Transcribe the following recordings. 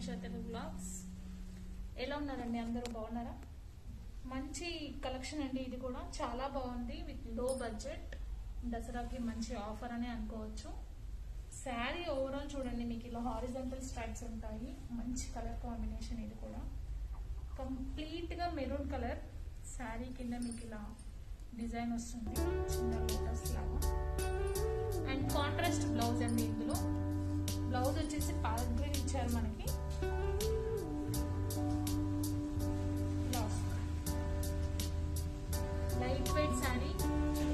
వంశ తెలుగు బ్లాగ్స్. ఎలా ఉన్నారండి? అందరూ బాగున్నారా? మంచి కలెక్షన్ అండి. ఇది కూడా చాలా బాగుంది. విత్ లో బడ్జెట్, దసరాకి మంచి ఆఫర్ అని అనుకోవచ్చు. శారీ ఓవరాల్ చూడండి, మీకు ఇలా హారిజంటల్ స్ట్రైప్స్ ఉంటాయి. మంచి కలర్ కాంబినేషన్. ఇది కూడా కంప్లీట్ గా మెరూన్ కలర్. శారీ కింద మీకు ఇలా డిజైన్ వస్తుంది, చిన్న లోటస్ లాగా. అండ్ కాంట్రాస్ట్ బ్లౌజ్ అండి. ఇందులో బ్లౌజ్ వచ్చేసి ప్యారెట్ గ్రీన్ ఇచ్చారు మనకి. లైట్ వెయిట్ శారీ,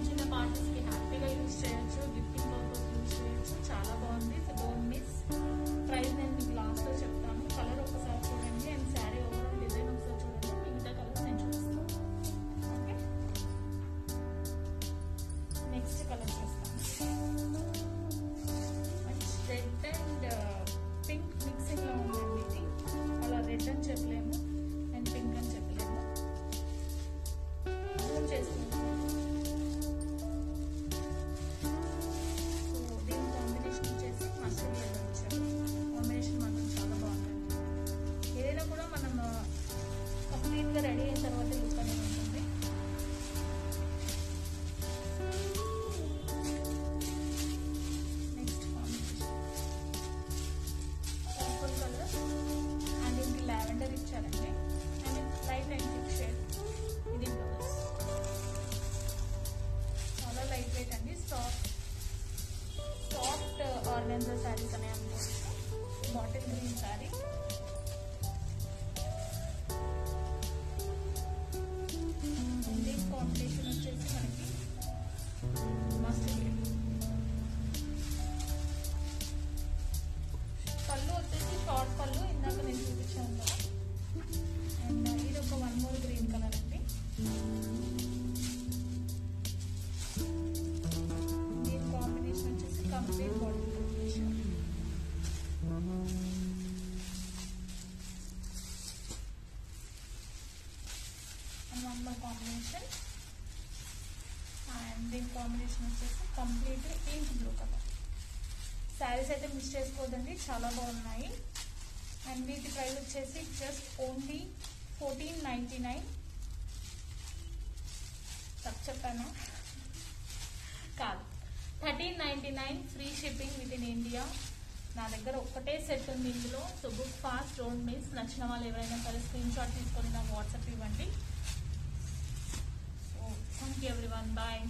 చిన్న పార్టీస్ కి హ్యాపీగా యూజ్ చేయొచ్చు, గిఫ్టింగ్ పర్పస్ యూజ్ చేయొచ్చు. చాలా బాగుంది. So don't miss. ప్రైస్ నేను మీకు లాస్ట్ లో చెప్తాను. కలర్ ఒకసారి చూడండి అండ్ శారీ ఓవరాల్ డిజైన్ ఒకసారి చూడండి. మిగతా కలర్స్ నేను చూపిస్తాను. ఓకే, నెక్స్ట్ కలర్ చూస్తాను. మంచి రెడ్ అండ్ పింక్ మిక్సింగ్ లో ఉందండి. ఇది అలా రెడ్ అని చెప్పలేము అండ్ పింక్ అని చెప్పలేము. చేస్తున్నాను. సో దీని కాంబినేషన్ వచ్చేసి మస్టర్డ్ కలర్ వచ్చారు. కాంబినేషన్ మాత్రం చాలా బాగుంటుంది. ఏదైనా కూడా మనం కంప్లీట్ గా రెడీ అయిన తర్వాత లుక్ అనేది ఉంటుంది. Next combination purple colour and దీనికి లావెండర్ ఇచ్చారండి. And light and thick shade. ఇది బ్లౌజ్ చాలా లైట్ వెయిట్ అండి. సాఫ్ట్ ఆర్గెన్జా శారీస్ అనే అనుకోవచ్చు. Bottle green sari. దీని కాంబినేషన్ వచ్చేసి మనకి మస్టర్డ్ గ్రీన్. పళ్ళు వచ్చేసి షార్ట్ పళ్ళు, ఇందాక నేను చూపించాను కదా. అండ్ ఇది ఒక వన్ మోర్ గ్రీన్ కలర్ అండి. దీని కాంబినేషన్ వచ్చేసి complete body combination. And one more combination. And దీని కాంబినేషన్ వచ్చేసి complete ink blue colour. Saris అయితే మిస్ చేసుకోవద్దండి, చాలా బాగున్నాయి. అండ్ వీటి ప్రైస్ వచ్చేసి జస్ట్ ఓన్లీ 1499. తప్పు చెప్పాను కాదు, 1399 free shipping with in India. నా దగ్గర ఒక్కటే సెట్ ఉంది ఇందులో. So book fast, don't miss. నచ్చిన వాళ్ళు ఎవరైనా సరే స్క్రీన్ షాట్ తీసుకొని నాకు వాట్సాప్ ఇవ్వండి. So thank you everyone, bye.